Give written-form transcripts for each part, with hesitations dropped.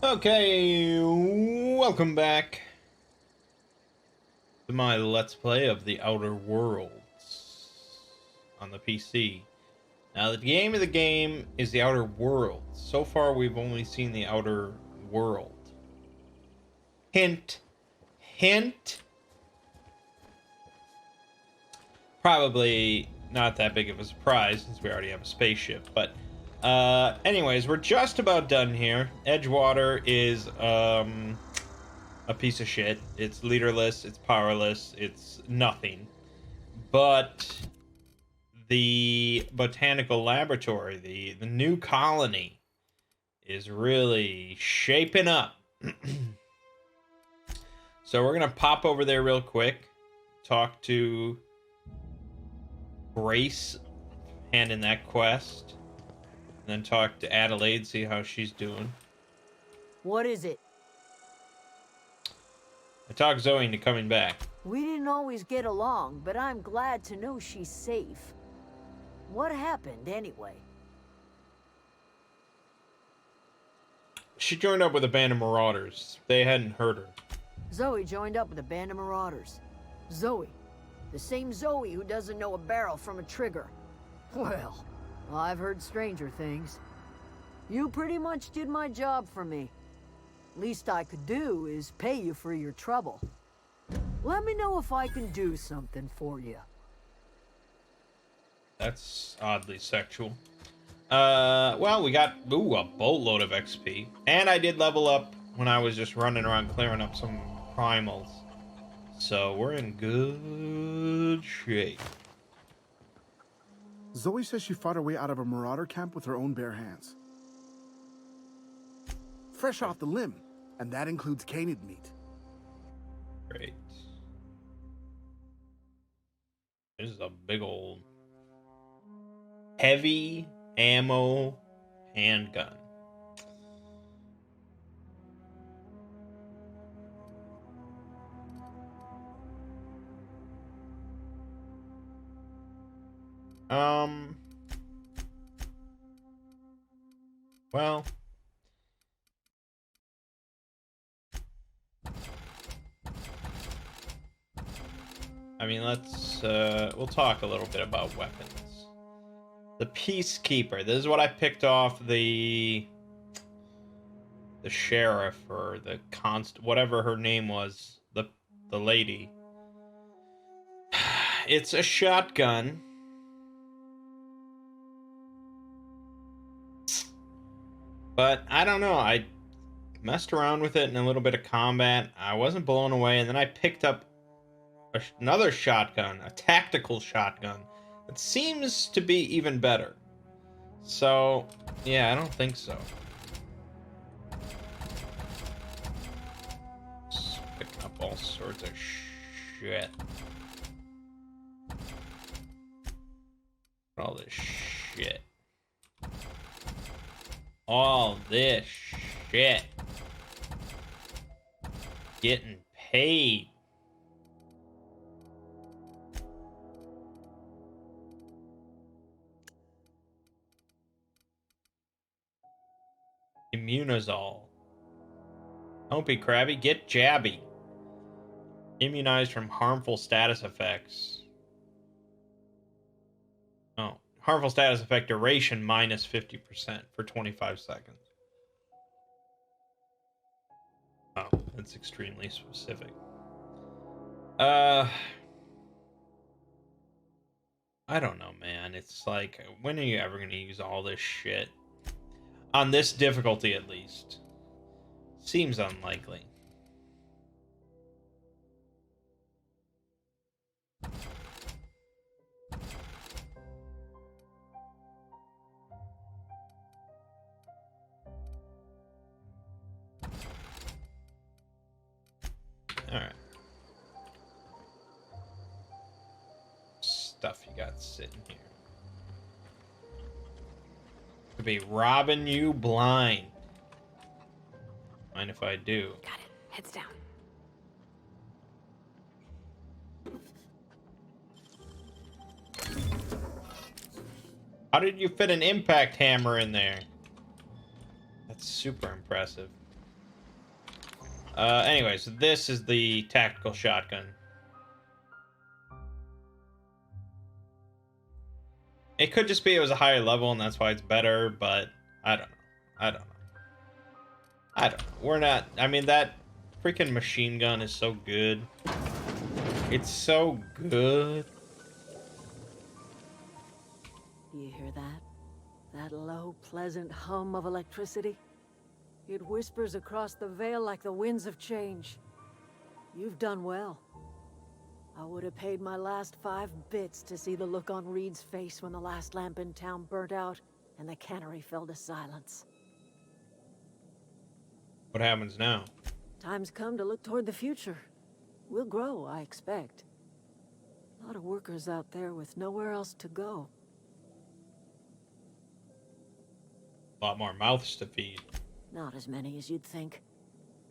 Okay, welcome back to my Let's Play of The Outer Worlds on the PC. Now, the name of the game is The Outer Worlds. So far, we've only seen The Outer World. Hint. Hint. Probably not that big of a surprise since we already have a spaceship, but anyways, we're just about done here. Edgewater is a piece of shit. It's leaderless, it's powerless, it's nothing. But the botanical laboratory, the new colony, is really shaping up. So we're gonna pop over there real quick, talk to Grace, hand in that quest, and then talk to Adelaide, see how she's doing. What is it? I talked Zoe into coming back. We didn't always get along, but I'm glad to know she's safe. What happened, anyway? She joined up with a band of marauders. They hadn't hurt her. Zoe joined up with a band of marauders. Zoe. The same Zoe who doesn't know a barrel from a trigger. Well, I've heard stranger things. You pretty much did my job for me. Least I could do is pay you for your trouble. Let me know if I can do something for you. That's oddly sexual. Well, we got, a boatload of XP. And I did level up when I was just running around clearing up some primals. So we're in good shape. Zoe says she fought her way out of a marauder camp with her own bare hands. Fresh off the limb, and that includes canid meat. Great. This is a big old heavy ammo handgun. Well, I mean, we'll talk a little bit about weapons. The Peacekeeper. This is what I picked off the sheriff or the whatever her name was, the lady. It's a shotgun. But I don't know. I messed around with it in a little bit of combat. I wasn't blown away, and then I picked up another shotgun, a tactical shotgun, that seems to be even better. So, yeah, I don't think so. Just picking up all sorts of shit. All this shit. All this shit. Getting paid. Immunizol. Don't be crabby, get jabby. Immunized from harmful status effects. Oh, harmful status effect duration minus 50% for 25 seconds. Oh, that's extremely specific. I don't know, man. It's like, when are you ever going to use all this shit? On this difficulty, at least. Seems unlikely. Alright. Stuff you got sitting here. Could be robbing you blind. Mind if I do? Got it. Heads down. How did you fit an impact hammer in there? That's super impressive. Anyway, so this is the tactical shotgun. It could just be it was a higher level and that's why it's better, but I don't know. I don't know. I don't know. We're not... I mean, that freaking machine gun is so good. It's so good. You hear that? That low, pleasant hum of electricity? It whispers across the veil like the winds of change. You've done well. I would have paid my last 5 bits to see the look on Reed's face when the last lamp in town burnt out and the cannery fell to silence. What happens now? Time's come to look toward the future. We'll grow, I expect. A lot of workers out there with nowhere else to go. A lot more mouths to feed. Not as many as you'd think.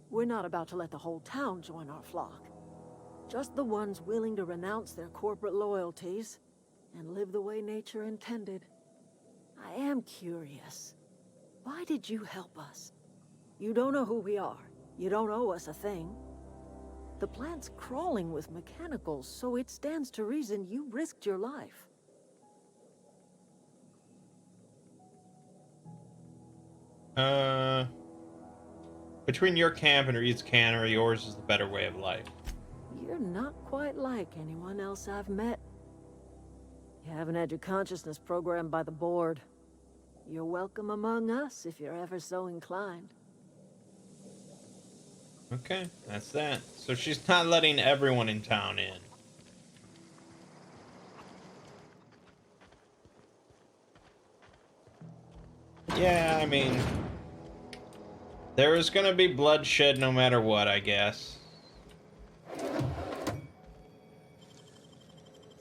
We're not about to let the whole town join our flock. Just the ones willing to renounce their corporate loyalties and live the way nature intended. I am curious. Why did you help us? You don't know who we are. You don't owe us a thing. The plant's crawling with mechanicals, so it stands to reason you risked your life. Between your camp and Reed's cannery, yours is the better way of life. You're not quite like anyone else I've met. You haven't had your consciousness programmed by the board. You're welcome among us if you're ever so inclined. Okay, that's that. So she's not letting everyone in town in. Yeah, I mean... there is gonna be bloodshed no matter what, I guess.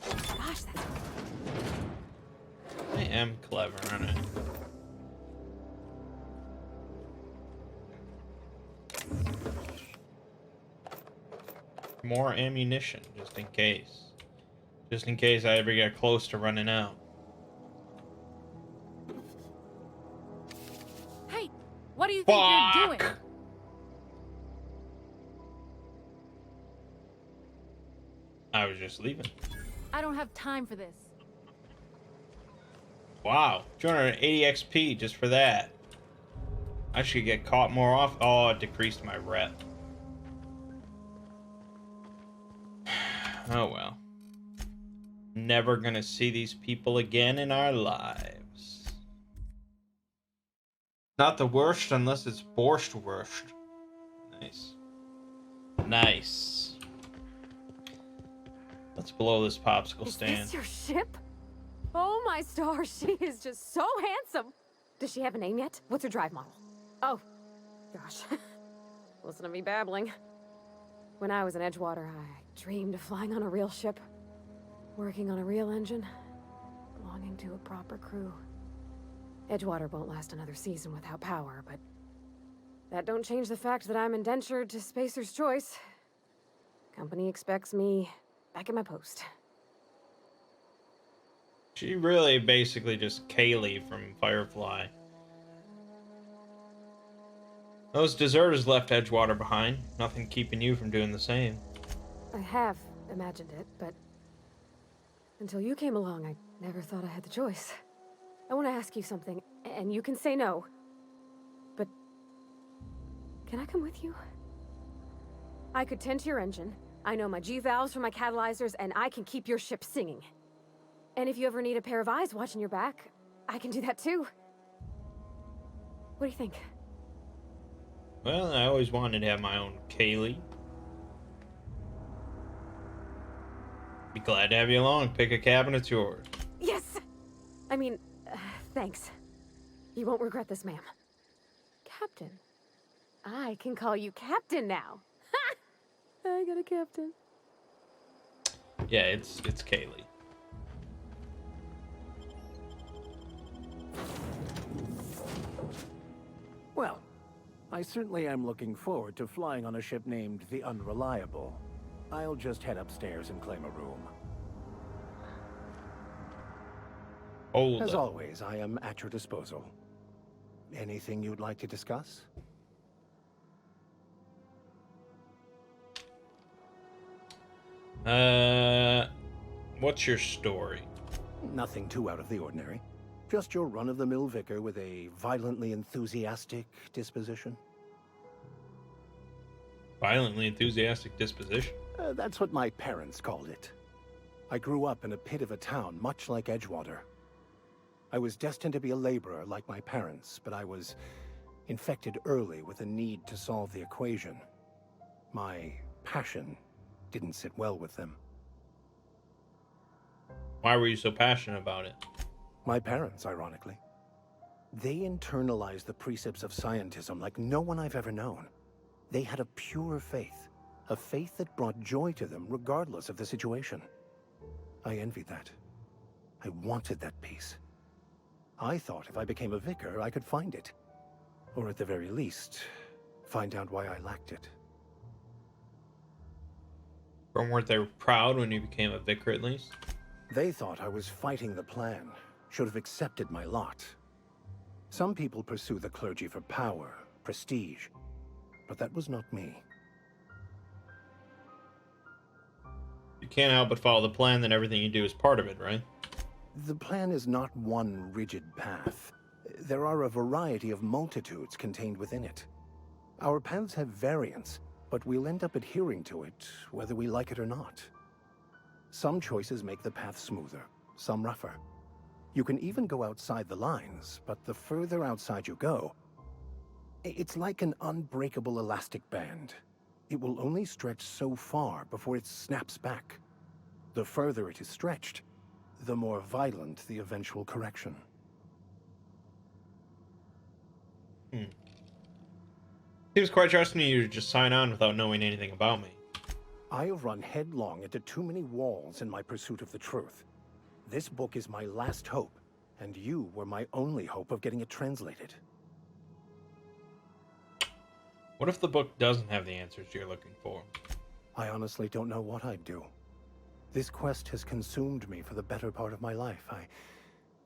Gosh, that's... I am clever, aren't I? More ammunition, just in case. Just in case I ever get close to running out. Hey, what do you think you're doing? I was just leaving. I don't have time for this. Wow, 280 XP just for that. I should get caught more off. Oh, it decreased my rep. Oh well. Never gonna see these people again in our lives. Not the worst unless it's borscht worst. Nice. Nice. Let's blow this popsicle stand. Is this your ship? Oh my stars, she is just so handsome. Does she have a name yet? What's her drive model? Oh, gosh. Listen to me babbling. When I was in Edgewater, I dreamed of flying on a real ship, working on a real engine, belonging to a proper crew. Edgewater won't last another season without power, but that don't change the fact that I'm indentured to Spacer's Choice. Company expects me back at my post. She really basically just Kaylee from Firefly. Those deserters left Edgewater behind. Nothing keeping you from doing the same. I have imagined it, but until you came along, I never thought I had the choice. I want to ask you something, and you can say no. But can I come with you? I could tend to your engine. I know my G-valves for my catalyzers, and I can keep your ship singing. And if you ever need a pair of eyes watching your back, I can do that too. What do you think? Well, I always wanted to have my own Kaylee. Be glad to have you along. Pick a cabin, it's yours. Yes! I mean, thanks. You won't regret this, ma'am. Captain. I can call you Captain now. Ha! I got a captain. Yeah, it's Kaylee. Well, I certainly am looking forward to flying on a ship named the Unreliable. I'll just head upstairs and claim a room. Hold As up. always, I am at your disposal. Anything you'd like to discuss? What's your story? Nothing too out of the ordinary. Just your run-of-the-mill vicar with a violently enthusiastic disposition. Violently enthusiastic disposition? That's what my parents called it. I grew up in a pit of a town, much like Edgewater. I was destined to be a laborer like my parents, but I was infected early with a need to solve the equation. My passion didn't sit well with them. Why were you so passionate about it? My parents, ironically. They internalized the precepts of scientism like no one I've ever known. They had a pure faith, a faith that brought joy to them regardless of the situation. I envied that. I wanted that peace. I thought if I became a vicar, I could find it. Or at the very least, find out why I lacked it. Or weren't they proud when you became a vicar at least? They thought I was fighting the plan, should have accepted my lot. Some people pursue the clergy for power, prestige, but that was not me. You can't help but follow the plan, then everything you do is part of it, right? The plan is not one rigid path. There are a variety of multitudes contained within it. Our paths have variance, but we'll end up adhering to it, whether we like it or not. Some choices make the path smoother, some rougher. You can even go outside the lines, but the further outside you go, it's like an unbreakable elastic band. It will only stretch so far before it snaps back. The further it is stretched, the more violent the eventual correction. Seems quite trusting you to just sign on without knowing anything about me. I have run headlong into too many walls in my pursuit of the truth. This book is my last hope, and you were my only hope of getting it translated. What if the book doesn't have the answers you're looking for? I honestly don't know what I'd do. This quest has consumed me for the better part of my life. I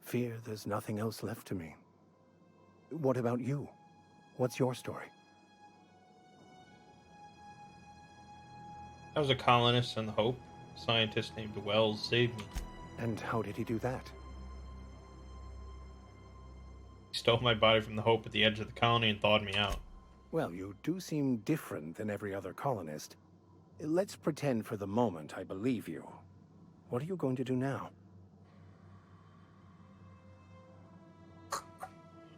fear there's nothing else left to me. What about you? What's your story? I was a colonist on the Hope. A scientist named Wells saved me. And how did he do that? He stole my body from the Hope at the edge of the colony and thawed me out. Well, you do seem different than every other colonist. Let's pretend for the moment I believe you. What are you going to do now?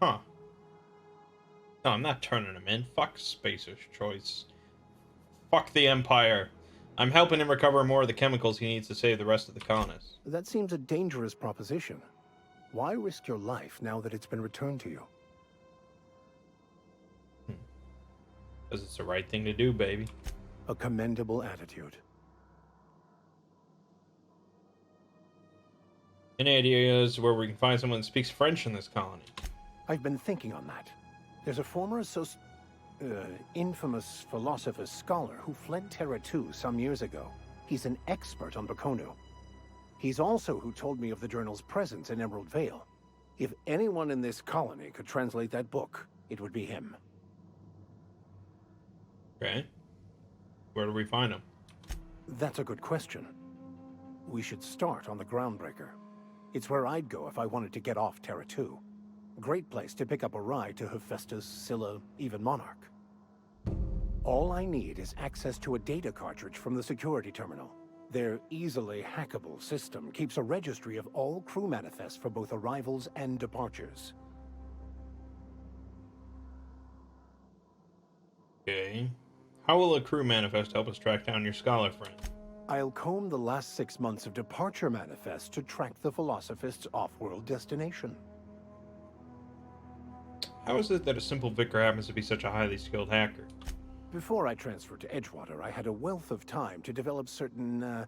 Huh. No, I'm not turning him in. Fuck Spacer's choice. Fuck the Empire. I'm helping him recover more of the chemicals he needs to save the rest of the colonists. That seems a dangerous proposition. Why risk your life now that it's been returned to you? Because it's the right thing to do, baby. A commendable attitude. Any ideas where we can find someone that speaks French in this colony? I've been thinking on that. There's a former infamous philosopher scholar who fled Terra 2 some years ago. He's an expert on Baconu. He's also who told me of the journal's presence in Emerald Vale. If anyone in this colony could translate that book, it would be him. Okay. Where do we find him? That's a good question. We should start on the Groundbreaker. It's where I'd go if I wanted to get off Terra 2. Great place to pick up a ride to Hephaestus, Scylla, even Monarch. All I need is access to a data cartridge from the security terminal. Their easily hackable system keeps a registry of all crew manifests for both arrivals and departures. Okay. How will a crew manifest help us track down your scholar friend? I'll comb the last 6 months of departure manifests to track the Philosophist's off-world destination. How is it that a simple vicar happens to be such a highly skilled hacker? Before I transferred to Edgewater, I had a wealth of time to develop certain,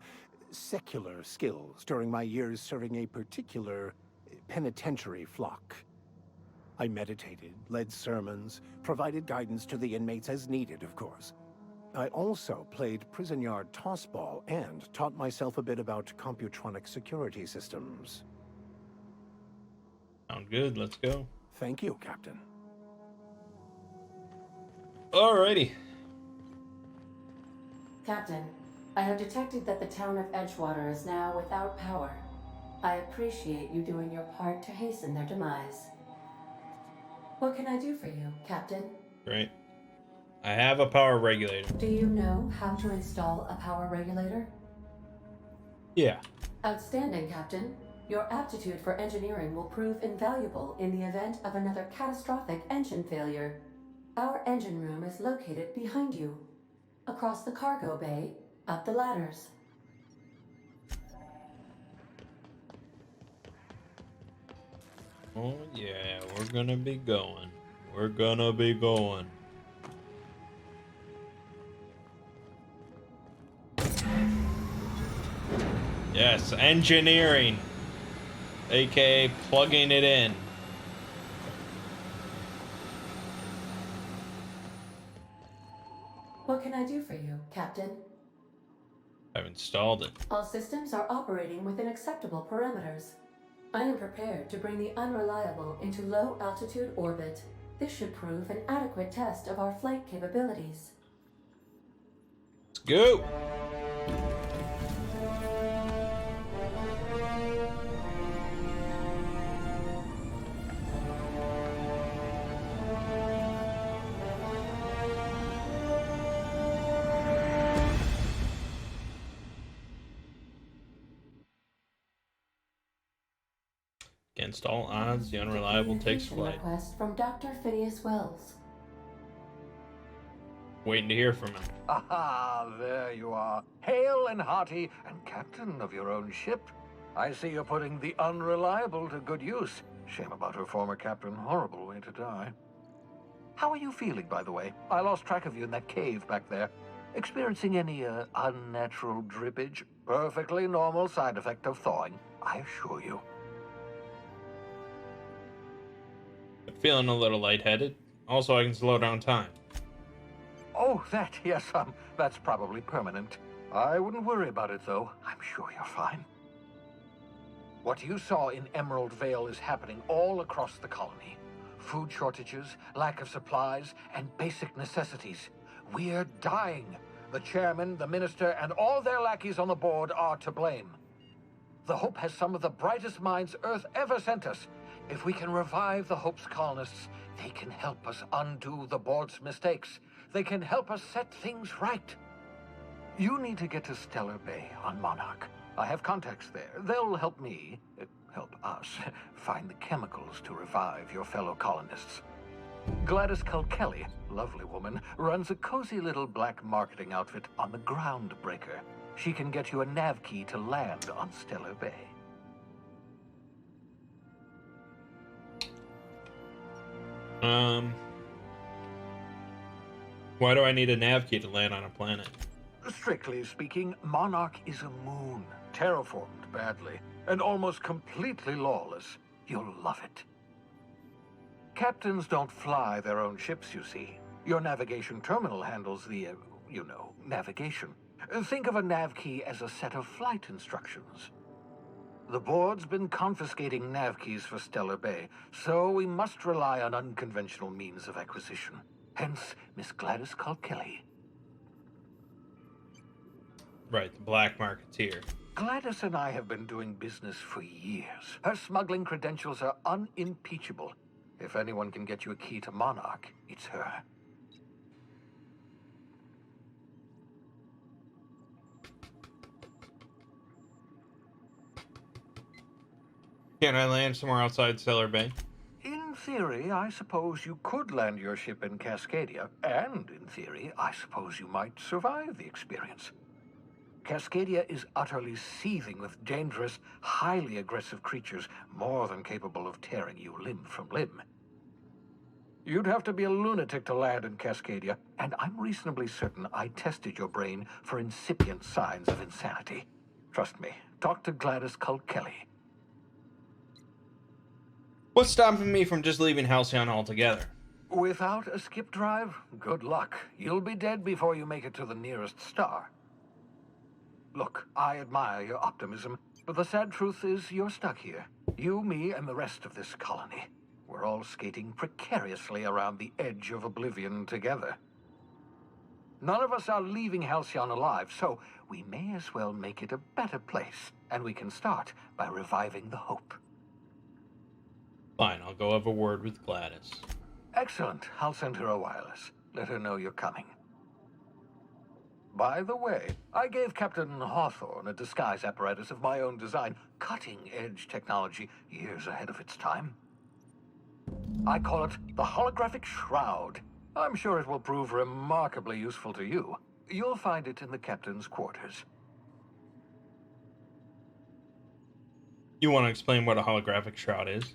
secular skills during my years serving a particular penitentiary flock. I meditated, led sermons, provided guidance to the inmates as needed, of course. I also played prison yard tossball and taught myself a bit about computronic security systems. Sound good, let's go. Thank you, Captain. Alrighty. Captain, I have detected that the town of Edgewater is now without power. I appreciate you doing your part to hasten their demise. What can I do for you, Captain? Great. I have a power regulator. Do you know how to install a power regulator? Yeah. Outstanding, Captain. Your aptitude for engineering will prove invaluable in the event of another catastrophic engine failure. Our engine room is located behind you, across the cargo bay, up the ladders. Oh yeah, we're gonna be going. We're gonna be going. Yes, engineering. AKA plugging it in. What can I do for you, Captain? I've installed it. All systems are operating within acceptable parameters. I am prepared to bring the unreliable into low-altitude orbit. This should prove an adequate test of our flight capabilities. Let's go. Against all odds, the unreliable takes Communication flight. request from Dr. Phineas Wells. Waiting to hear from him. Aha, there you are. Hale and hearty, and captain of your own ship. I see you're putting the unreliable to good use. Shame about her former captain. Horrible way to die. How are you feeling, by the way? I lost track of you in that cave back there. Experiencing any, unnatural drippage? Perfectly normal side effect of thawing, I assure you. Feeling a little lightheaded. Also, I can slow down time. Oh, that, yes, that's probably permanent. I wouldn't worry about it, though. I'm sure you're fine. What you saw in Emerald Vale is happening all across the colony. Food shortages, lack of supplies, and basic necessities. We're dying. The chairman, the minister, and all their lackeys on the board are to blame. The Hope has some of the brightest minds Earth ever sent us. If we can revive the Hope's colonists, they can help us undo the board's mistakes. They can help us set things right. You need to get to Stellar Bay on Monarch. I have contacts there. They'll help me, help us, find the chemicals to revive your fellow colonists. Gladys Kelly, lovely woman, runs a cozy little black marketing outfit on the Groundbreaker. She can get you a nav key to land on Stellar Bay. Why do I need a nav key to land on a planet? Strictly speaking, Monarch is a moon, terraformed badly, and almost completely lawless. You'll love it. Captains don't fly their own ships, you see. Your navigation terminal handles the, navigation. Think of a nav key as a set of flight instructions. The board's been confiscating nav keys for Stellar Bay, so we must rely on unconventional means of acquisition. Hence, Miss Gladys Kelly. Right, the black marketeer. Gladys and I have been doing business for years. Her smuggling credentials are unimpeachable. If anyone can get you a key to Monarch, it's her. Can I land somewhere outside Stellar Bay? In theory, I suppose you could land your ship in Cascadia, and in theory, I suppose you might survive the experience. Cascadia is utterly seething with dangerous, highly aggressive creatures, more than capable of tearing you limb from limb. You'd have to be a lunatic to land in Cascadia, and I'm reasonably certain I tested your brain for incipient signs of insanity. Trust me, talk to Gladys Kelly. What's stopping me from just leaving Halcyon altogether? Without a skip drive, good luck. You'll be dead before you make it to the nearest star. Look, I admire your optimism, but the sad truth is you're stuck here. You, me, and the rest of this colony. We're all skating precariously around the edge of oblivion together. None of us are leaving Halcyon alive, so we may as well make it a better place. And we can start by reviving the hope. Fine, I'll go have a word with Gladys. Excellent. I'll send her a wireless. Let her know you're coming. By the way, I gave Captain Hawthorne a disguise apparatus of my own design, cutting-edge technology years ahead of its time. I call it the Holographic Shroud. I'm sure it will prove remarkably useful to you. You'll find it in the captain's quarters. You want to explain what a holographic shroud is?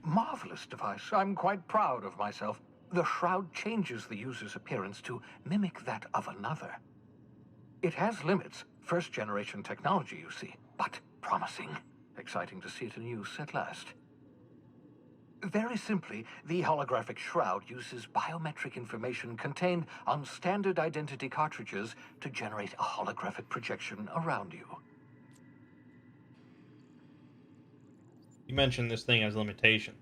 Marvelous device. I'm quite proud of myself. The shroud changes the user's appearance to mimic that of another. It has limits. First-generation technology, you see, but promising. Exciting to see it in use at last. Very simply, the holographic shroud uses biometric information contained on standard identity cartridges to generate a holographic projection around you. You mentioned this thing has limitations.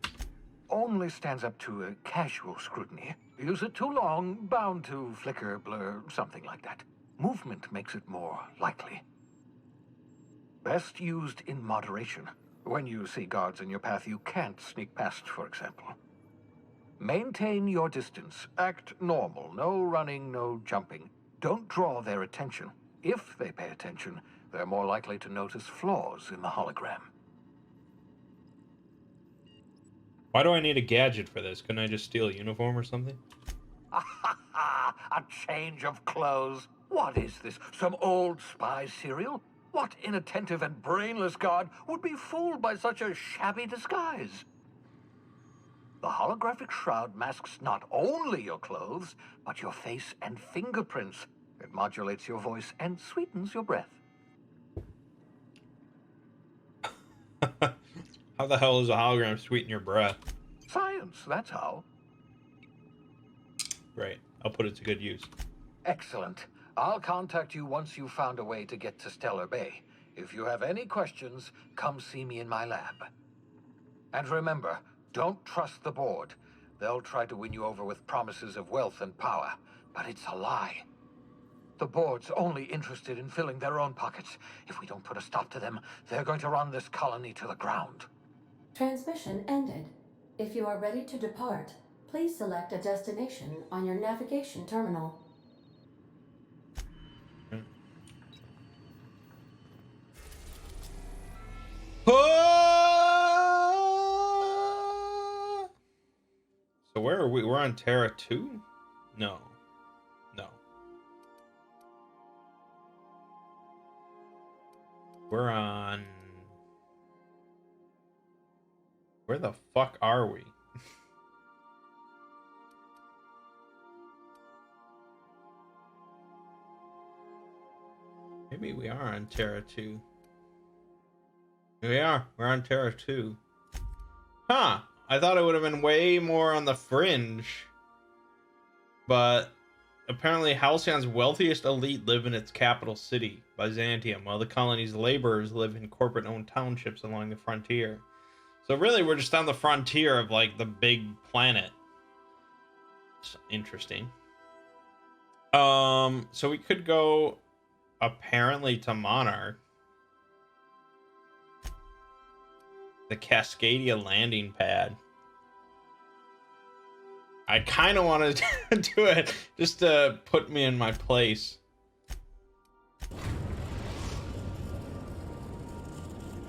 Only stands up to a casual scrutiny. Use it too long, bound to flicker, blur, something like that. Movement makes it more likely. Best used in moderation. When you see guards in your path you can't sneak past, for example. Maintain your distance. Act normal. No running, no jumping. Don't draw their attention. If they pay attention, they're more likely to notice flaws in the hologram. Why do I need a gadget for this? Couldn't I just steal a uniform or something? A change of clothes. What is this? Some old spy serial? What inattentive and brainless guard would be fooled by such a shabby disguise? The holographic shroud masks not only your clothes, but your face and fingerprints. It modulates your voice and sweetens your breath. How the hell is a hologram sweeten your breath? Science, that's how. Great. I'll put it to good use. Excellent. I'll contact you once you've found a way to get to Stellar Bay. If you have any questions, come see me in my lab. And remember, don't trust the board. They'll try to win you over with promises of wealth and power, but it's a lie. The board's only interested in filling their own pockets. If we don't put a stop to them, they're going to run this colony to the ground. Transmission ended. If you are ready to depart, please select a destination on your navigation terminal. So where are we? We're on Terra 2? No. No. We're on... Where the fuck are we? Maybe we are on Terra 2. We are. We're on Terra 2. Huh. I thought it would have been way more on the fringe. But apparently Halcyon's wealthiest elite live in its capital city, Byzantium, while the colony's laborers live in corporate-owned townships along the frontier. So really, we're just on the frontier of, like, the big planet. It's interesting. So we could go, apparently, to Monarch. The Cascadia landing pad. I kind of want to do it just to put me in my place.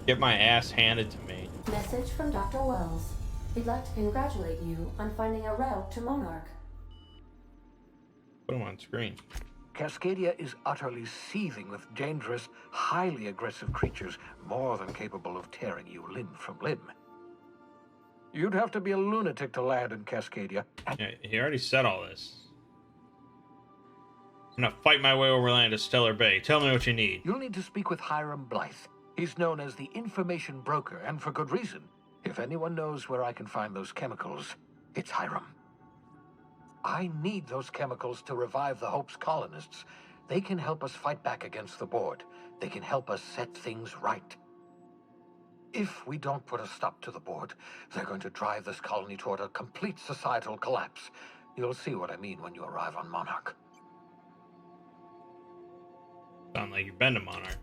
Get my ass handed to me. Message from Dr. Wells. He'd like to congratulate you on finding a route to Monarch. Put him on screen. Cascadia is utterly seething with dangerous, highly aggressive creatures, more than capable of tearing you limb from limb. You'd have to be a lunatic to land in Cascadia. Yeah, he already said all this. I'm gonna fight my way overland to Stellar Bay. Tell me what you need. You'll need to speak with Hiram Blythe. He's known as the information broker, and for good reason. If anyone knows where I can find those chemicals, it's Hiram. I need those chemicals to revive the Hope's colonists. They can help us fight back against the board. They can help us set things right. If we don't put a stop to the board, they're going to drive this colony toward a complete societal collapse. You'll see what I mean when you arrive on Monarch. Sound like you've been to Monarch.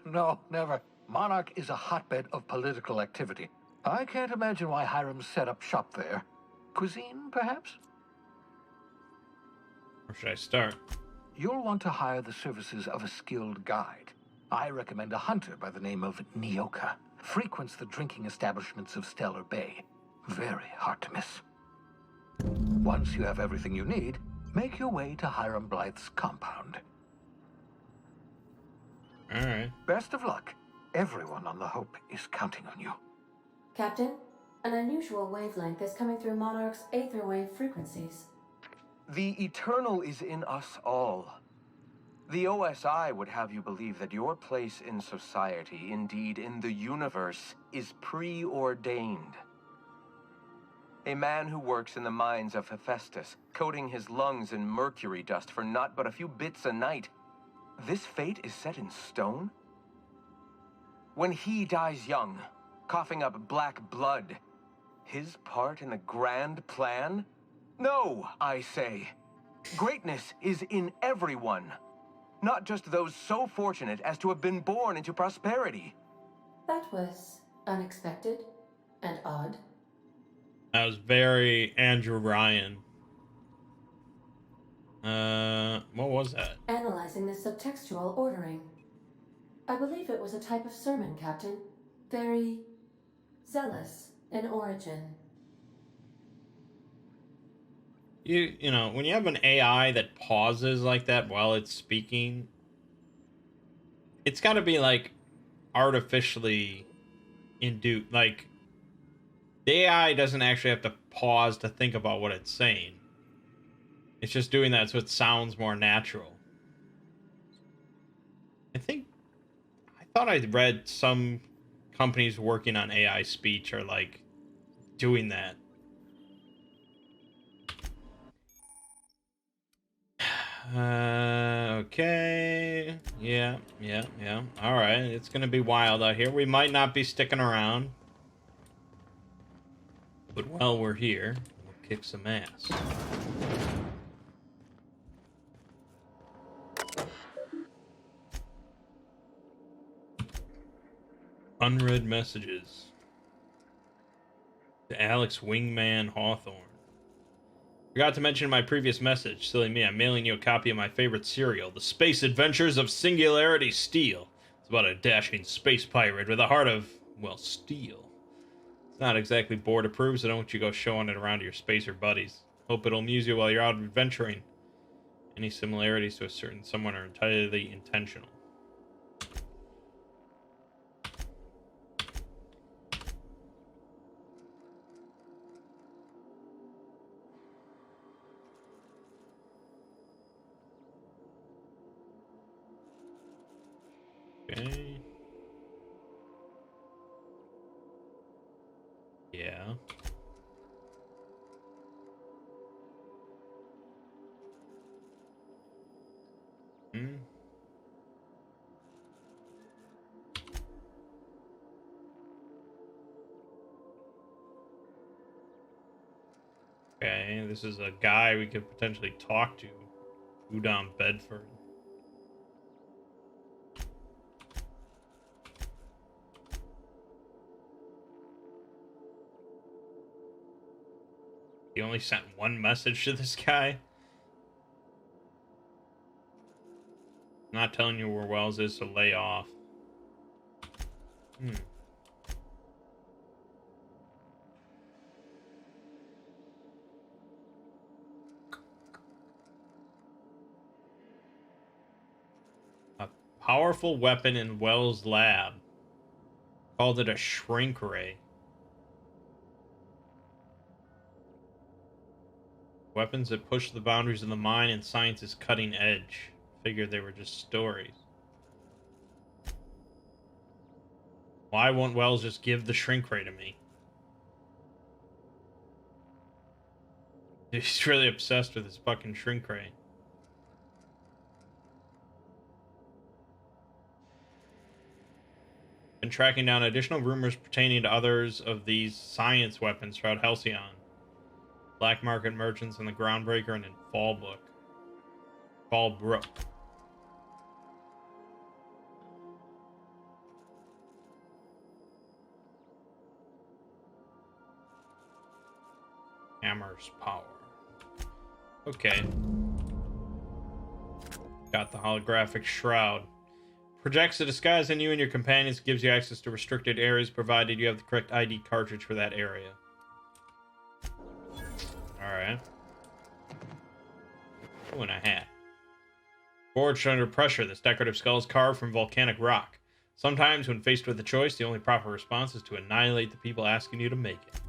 No, never. Monarch is a hotbed of political activity. I can't imagine why Hiram set up shop there. Cuisine, perhaps? Where should I start? You'll want to hire the services of a skilled guide. I recommend a hunter by the name of Nyoka. Frequents the drinking establishments of Stellar Bay. Very hard to miss. Once you have everything you need, make your way to Hiram Blythe's compound. Alright. Best of luck. Everyone on the Hope is counting on you. Captain, an unusual wavelength is coming through Monarch's aether wave frequencies. The eternal is in us all. The OSI would have you believe that your place in society, indeed in the universe, is preordained. A man who works in the mines of Hephaestus, coating his lungs in mercury dust for not but a few bits a night. This fate is set in stone? When he dies young, coughing up black blood, his part in the grand plan? No, I say. Greatness is in everyone, not just those so fortunate as to have been born into prosperity. That was unexpected and odd. That was very Andrew Ryan. What was that? Analyzing the subtextual ordering. I believe it was a type of sermon, Captain. Very zealous in origin. You know, when you have an AI that pauses like that while it's speaking, it's got to be like artificially induced. Like the AI doesn't actually have to pause to think about what it's saying. It's just doing that so it sounds more natural. I thought I read some companies working on AI speech are like doing that. Okay. Yeah. All right. It's gonna be wild out here. We might not be sticking around, but while we're here, we'll kick some ass. Unread messages to Alex Wingman Hawthorne. Forgot to mention in my previous message. Silly me, I'm mailing you a copy of my favorite serial, The Space Adventures of Singularity Steel. It's about a dashing space pirate with a heart of, well, steel. It's not exactly board approved, so don't want you go showing it around to your spacer buddies. Hope it'll amuse you while you're out adventuring. Any similarities to a certain someone are entirely intentional. Okay. Yeah. Okay, this is a guy we could potentially talk to. Udon Bedford. He only sent one message to this guy. Not telling you where Wells is, so lay off. A powerful weapon in Wells' lab. Called it a shrink ray. Weapons that push the boundaries of the mind and science's cutting edge. Figured they were just stories. Why won't Wells just give the shrink ray to me? He's really obsessed with his fucking shrink ray. Been tracking down additional rumors pertaining to others of these science weapons throughout Halcyon. Black market merchants in the Groundbreaker and in Fallbrook. Hammer's power. Okay. Got the holographic shroud. Projects a disguise on you and your companions, gives you access to restricted areas provided you have the correct ID cartridge for that area. Alright. Oh, and a hat. Forged under pressure, this decorative skull is carved from volcanic rock. Sometimes, when faced with a choice, the only proper response is to annihilate the people asking you to make it.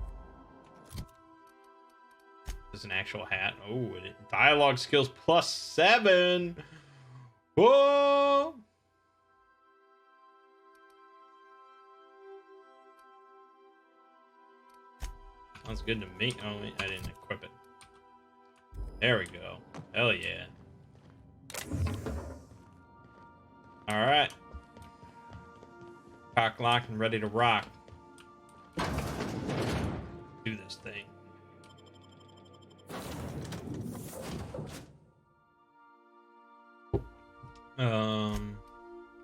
This is an actual hat. Oh, dialogue skills +7! Whoa! Sounds good to me. Oh, wait, I didn't equip it. There we go. Hell yeah. Alright. Cock locked and ready to rock. Do this thing.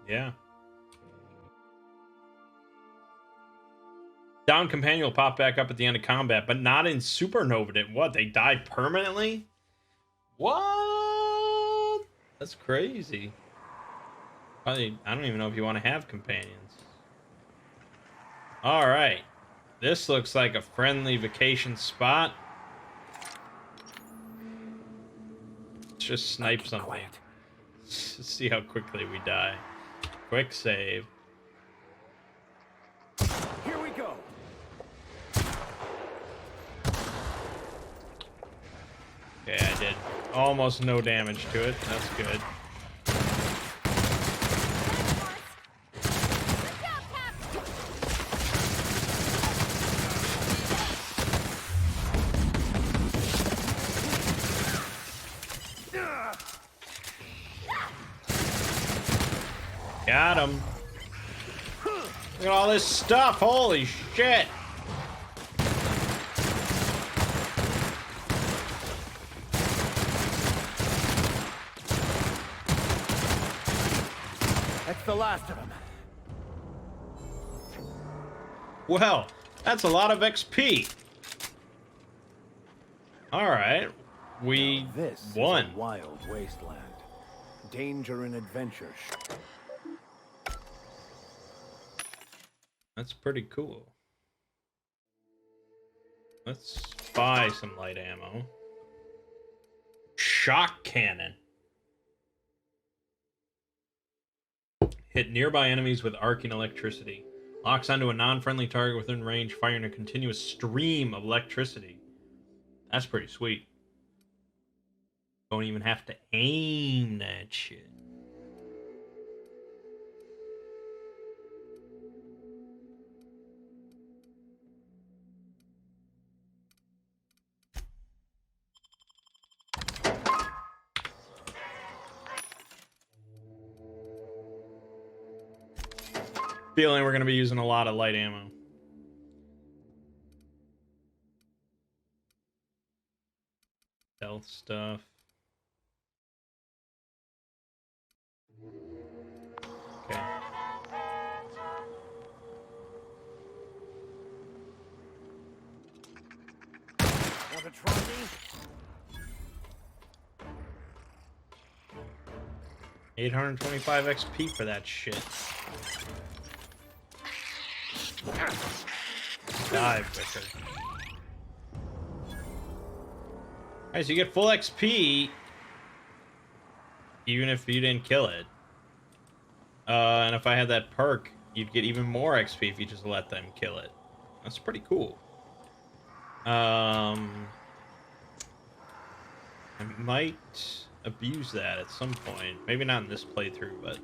Yeah. Down companion will pop back up at the end of combat, but not in Supernova. What? They died permanently? What? That's crazy. I don't even know if you want to have companions. Alright. This looks like a friendly vacation spot. Let's just snipe something. Let's see how quickly we die. Quick save. Here we go. Okay, I did almost no damage to it. That's good. Got him. Look at all this stuff. Holy shit. That's the last of them. Well, that's a lot of XP. All right. We This won. is a wild wasteland. Danger and adventure. That's pretty cool. Let's buy some light ammo. Shock cannon. Hit nearby enemies with arcing electricity. Locks onto a non-friendly target within range, firing a continuous stream of electricity. That's pretty sweet. Don't even have to aim that shit. Feeling we're going to be using a lot of light ammo. Stealth stuff. Okay. Want to try me? 825 XP for that shit. Die, Butcher. Alright, so you get full XP even if you didn't kill it. And if I had that perk, you'd get even more XP if you just let them kill it. That's pretty cool. I might abuse that at some point. Maybe not in this playthrough, but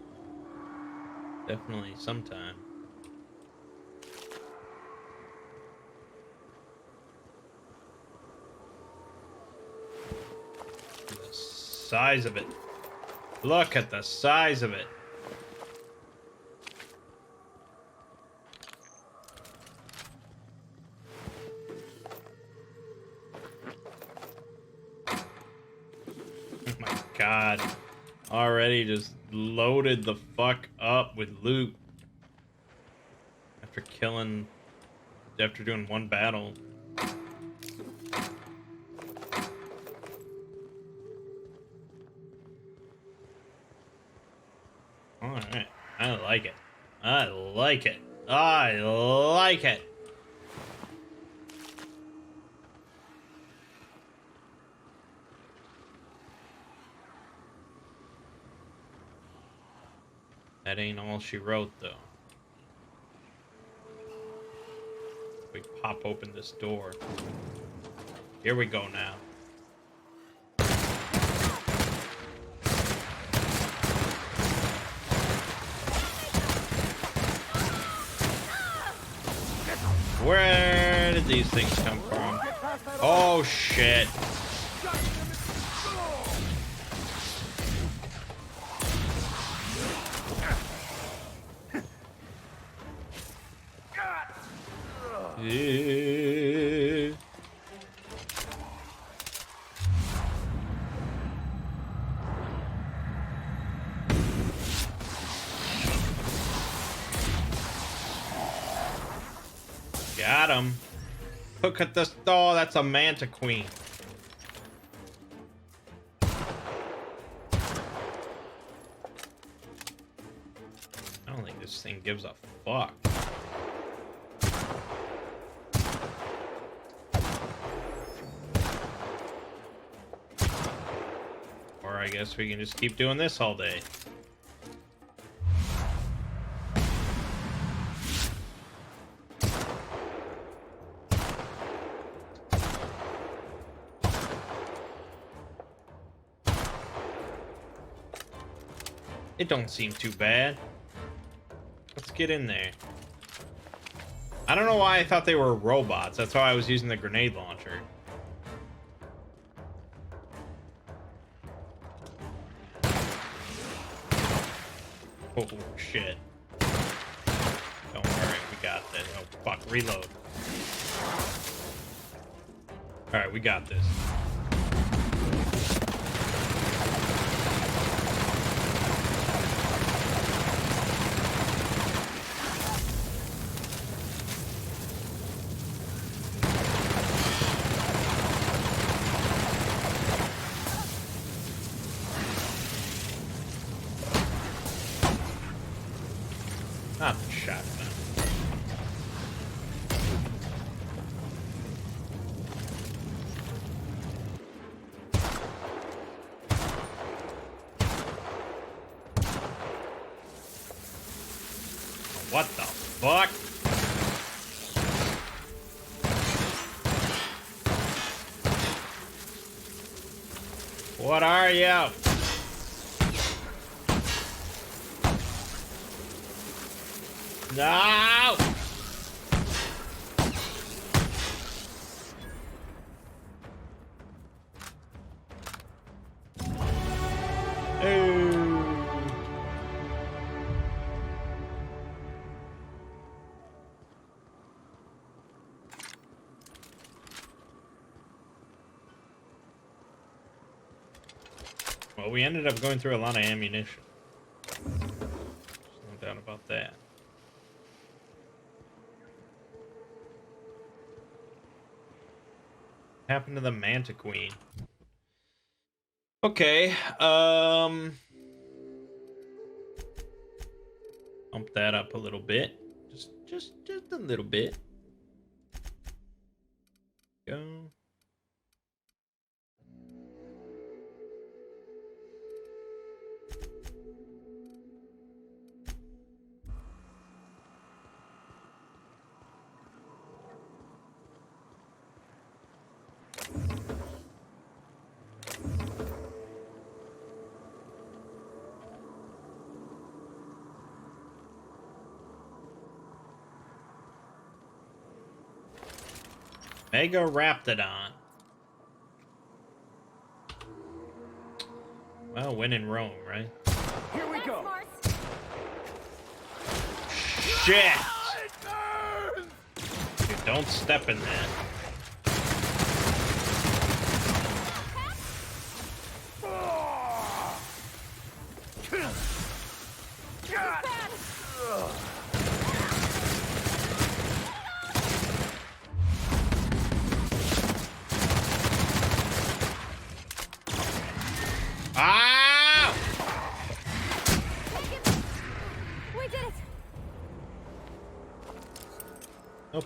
definitely sometime. The size of it. Look at the size of it. Oh my god. Already just loaded the fuck up with loot. After doing one battle. Alright. I like it. I like it. I like it. That ain't all she wrote, though. We pop open this door. Here we go now. Where did these things come from? Oh, shit. Got him. Look at this. Oh, that's a manta queen. I don't think this thing gives a fuck. Or I guess we can just keep doing this all day. It don't seem too bad. Let's get in there. I don't know why I thought they were robots. That's why I was using the grenade launcher. Oh, shit. Don't worry, we got this. Oh, fuck, reload. Alright, we got this. Not the shotgun. What the fuck? What are you? No! Well, we ended up going through a lot of ammunition. There's no doubt about that. What happened to the Manta Queen? Okay, bump that up a little bit. Just a little bit. Go. Mega Raptidon. Well, when in Rome, right? Here we go. Shit! Dude, don't step in that.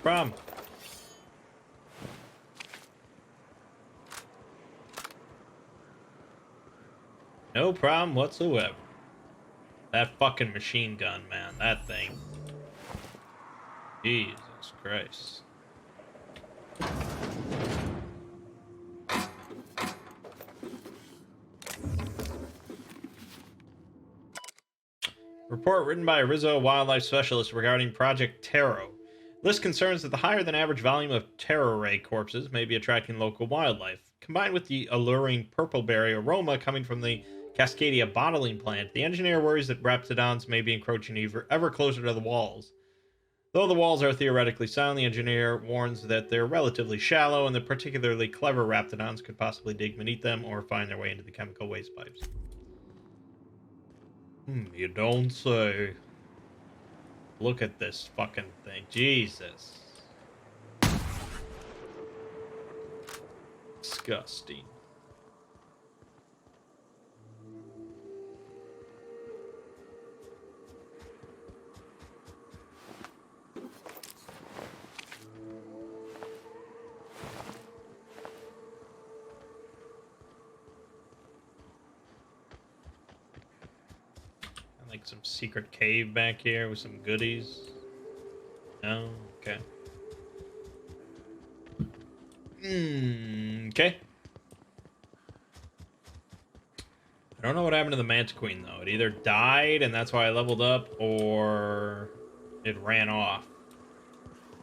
problem. No problem whatsoever. That fucking machine gun, man. That thing. Jesus Christ. Report written by a Rizzo wildlife specialist regarding Project Taro. List concerns that the higher than average volume of Taro ray corpses may be attracting local wildlife. Combined with the alluring purple-berry aroma coming from the Cascadia bottling plant, the engineer worries that raptidons may be encroaching ever closer to the walls. Though the walls are theoretically sound, the engineer warns that they're relatively shallow and that particularly clever raptidons could possibly dig beneath them or find their way into the chemical waste pipes. You don't say. Look at this fucking thing. Jesus. Disgusting. Like some secret cave back here with some goodies. No? Okay. Okay. I don't know what happened to the Mantiqueen, though. It either died, and that's why I leveled up, or it ran off.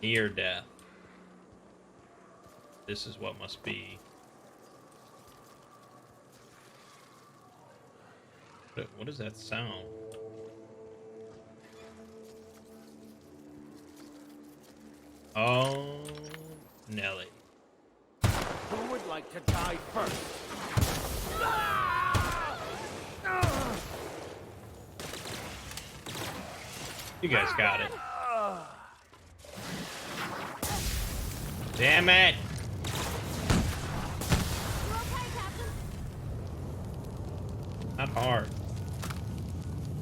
Near death. This is what must be. What is that sound? Oh, Nelly. Who would like to die first? You guys got it. Damn it! Not hard.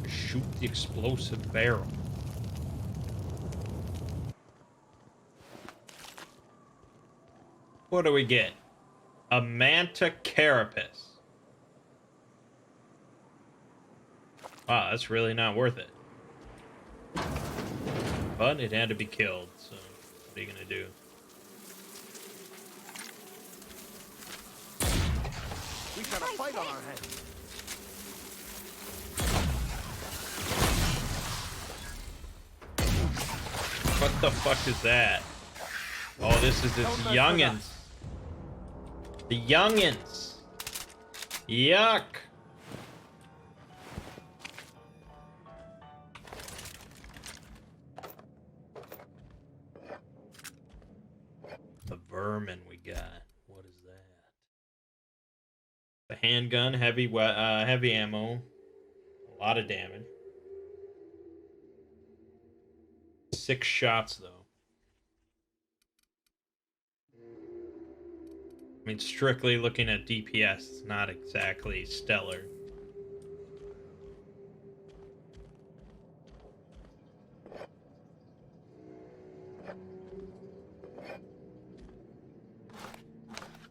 Just shoot the explosive barrel. What do we get? A manta carapace. Wow, that's really not worth it. But it had to be killed, so what are you gonna do? We got a fight on our hands. What the fuck is that? Oh, this is its youngins. The youngins. Yuck. The vermin we got. What is that? The handgun, heavy ammo, a lot of damage. 6 shots though. I mean, strictly looking at DPS, it's not exactly stellar.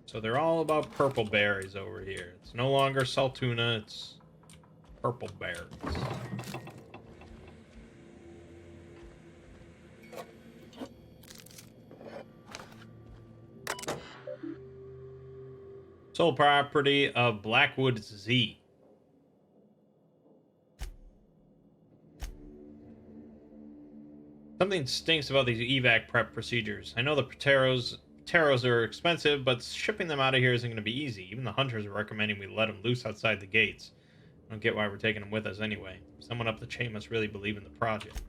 So they're all about purple berries over here. It's no longer salt tuna, it's purple berries. Sole property of Blackwood Z. Something stinks about these evac prep procedures. I know the taros are expensive, but shipping them out of here isn't going to be easy. Even the hunters are recommending we let them loose outside the gates. I don't get why we're taking them with us anyway. Someone up the chain must really believe in the project.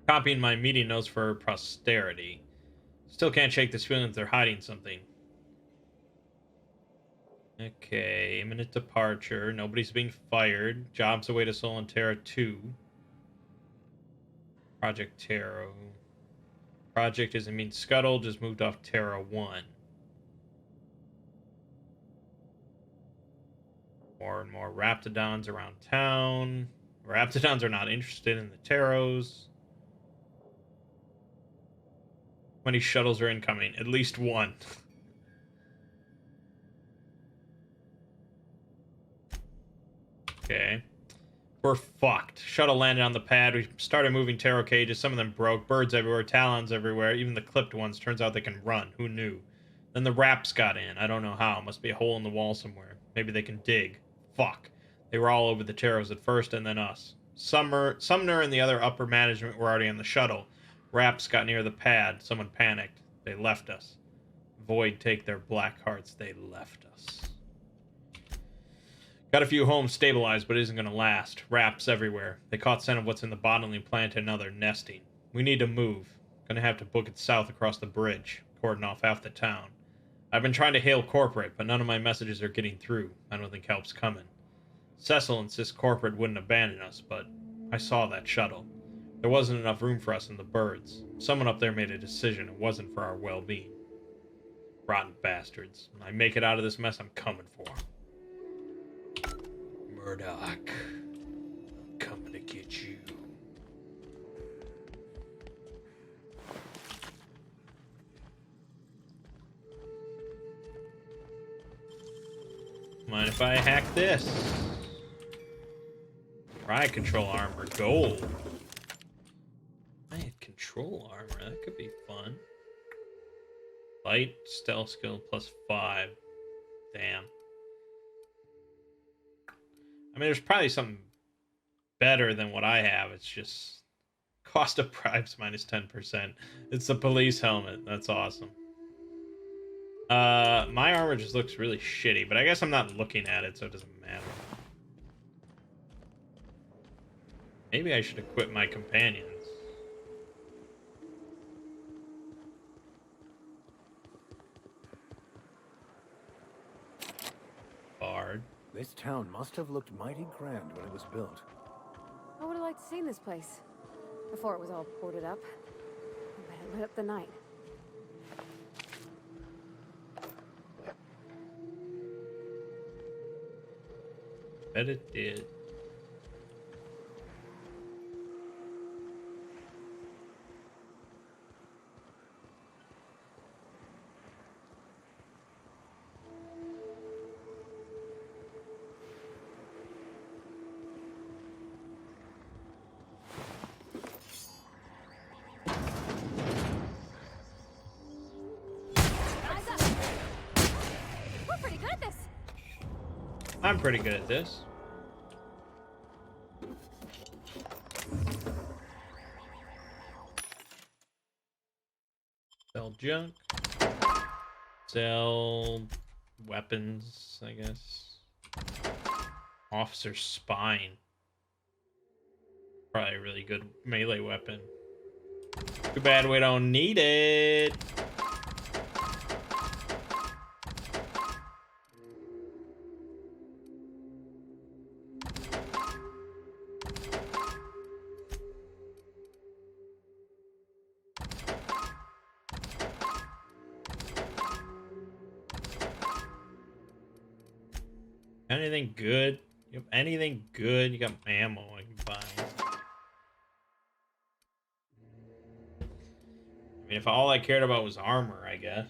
Copying my meeting notes for posterity. Still can't shake this feeling that they're hiding something. Okay, imminent departure. Nobody's being fired. Jobs away to Solentera 2. Project Taro. Project isn't being scuttled, just moved off Terra 1. More and more Raptidons around town. Raptidons are not interested in the Taros. many shuttles are incoming? At least one. Okay. We're fucked. Shuttle landed on the pad. We started moving tarot cages. Some of them broke. Birds everywhere. Talons everywhere. Even the clipped ones. Turns out they can run. Who knew? Then the raps got in. I don't know how. Must be a hole in the wall somewhere. Maybe they can dig. Fuck. They were all over the taros at first and then us. Sumner and the other upper management were already on the shuttle. Raps got near the pad. Someone panicked. They left us. Void take their black hearts. They left us. Got a few homes stabilized, but it isn't going to last. Raps everywhere. They caught scent of what's in the bottling plant and now they're nesting. We need to move. Gonna have to book it south across the bridge. Cordon off half the town. I've been trying to hail corporate, but none of my messages are getting through. I don't think help's coming. Cecil insists corporate wouldn't abandon us, but I saw that shuttle. There wasn't enough room for us and the birds. Someone up there made a decision. It wasn't for our well-being. Rotten bastards. When I make it out of this mess, I'm coming for 'em. Murdoch. I'm coming to get you. Mind if I hack this? Riot control armor, gold. Riot control armor, that could be fun. Light stealth skill +5. Damn. I mean, there's probably something better than what I have. It's just cost of bribes -10%. It's the police helmet. That's awesome. My armor just looks really shitty, but I guess I'm not looking at it, so it doesn't matter. Maybe I should equip my companions. Bard. This town must have looked mighty grand when it was built. I would have liked to see this place before it was all boarded up. I bet it lit up the night. Bet it did. Eyes up! We're pretty good at this. I'm pretty good at this. Sell junk. Sell weapons, I guess. Officer Spine. Probably a really good melee weapon. Too bad we don't need it. Anything good? You have anything good? You got ammo I can buy. I mean, if all I cared about was armor, I guess.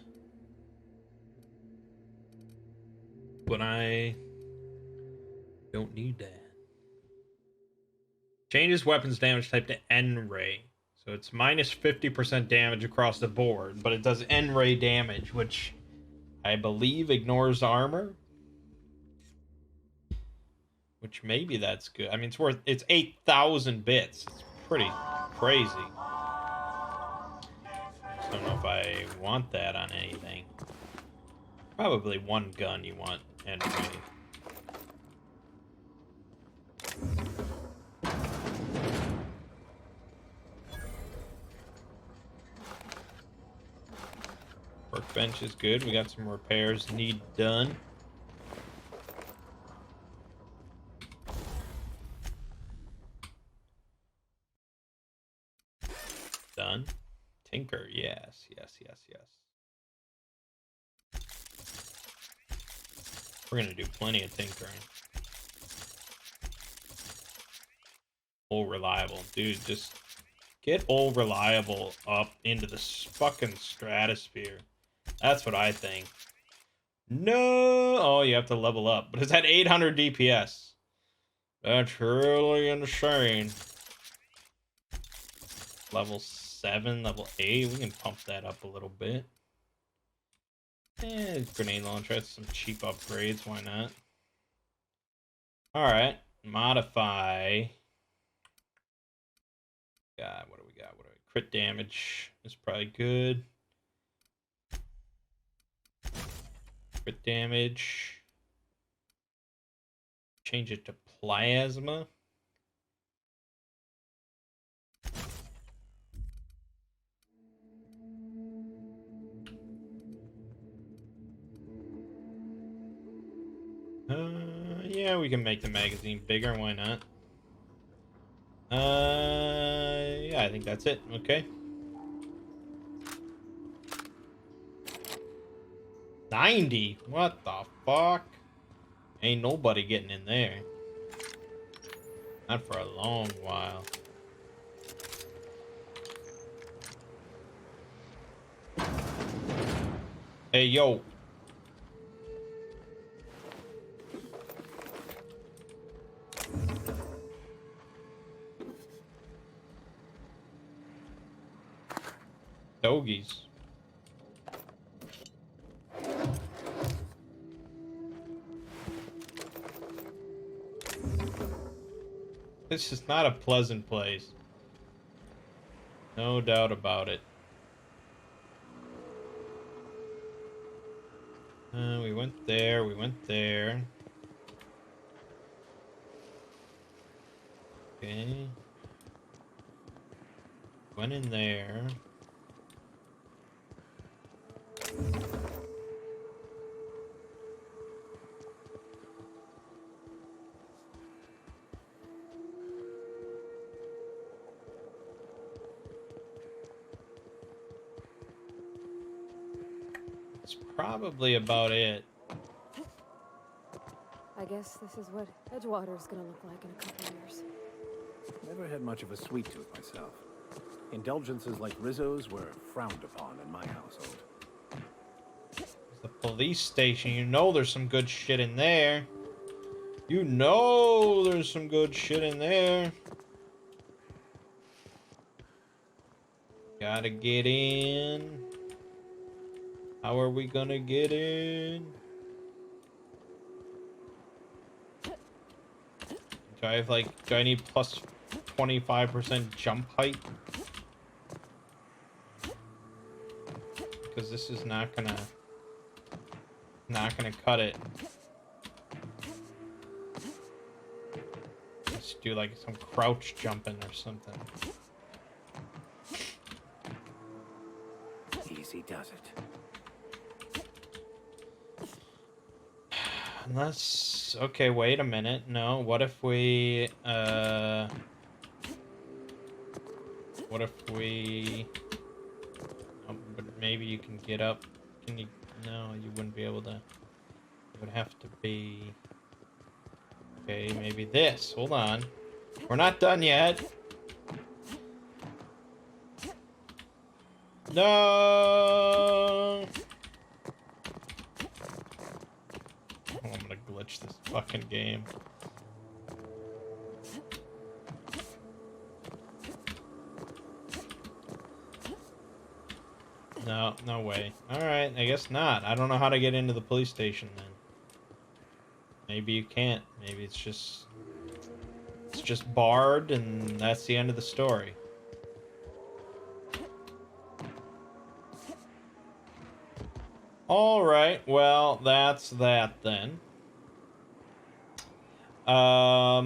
But I don't need that. Changes weapons damage type to N-ray. So it's -50% damage across the board, but it does N-ray damage, which I believe ignores armor. Which maybe that's good. I mean, it's 8,000 bits. It's pretty crazy. Just don't know if I want that on anything. Probably one gun you want anyway. Workbench is good. We got some repairs need done. Done. Tinker, yes. We're gonna do plenty of tinkering. Full reliable. Dude, just Get old reliable up into the fucking stratosphere. That's what I think. No! Oh, you have to level up. But it's at 800 DPS. That's really insane. Level 7, level 8. We can pump that up a little bit. Grenade launcher. That's some cheap upgrades. Why not? Alright. Modify. God, what do we got? Crit damage is probably good. Crit damage. Change it to plasma. Yeah, we can make the magazine bigger. Why not? Yeah, I think that's it. Okay. 90? What the fuck? Ain't nobody getting in there. Not for a long while. Hey, yo. Dogies. This is not a pleasant place. No doubt about it. We went there, we went there. Okay. Went in there. That's probably about it. I guess this is what Edgewater's gonna look like in a couple years. Never had much of a sweet tooth myself. Indulgences like Rizzo's were frowned upon in my household. The police station, you know there's some good shit in there. You know there's some good shit in there. Gotta get in. How are we gonna get in? Do I have like, do I need plus 25% jump height? Because this is not gonna cut it. Let's do like some crouch jumping or something. Easy does it. Unless, okay, wait a minute. No, what if we, what if we, oh, but maybe you can get up. Can you, no, you wouldn't be able to. It would have to be, okay, maybe this. Hold on. We're not done yet. No! I'm gonna glitch this fucking game. No, no way. Alright, I guess not. I don't know how to get into the police station then. Maybe you can't. Maybe it's just barred and that's the end of the story. Alright, well, that's that then. I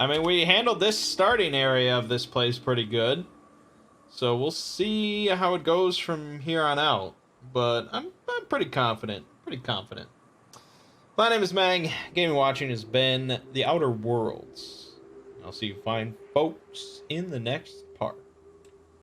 mean, we handled this starting area of this place pretty good. So we'll see how it goes from here on out. But I'm pretty confident. Pretty confident. My name is Mangg. Gaming watching has been The Outer Worlds. I'll see you fine folks in the next part.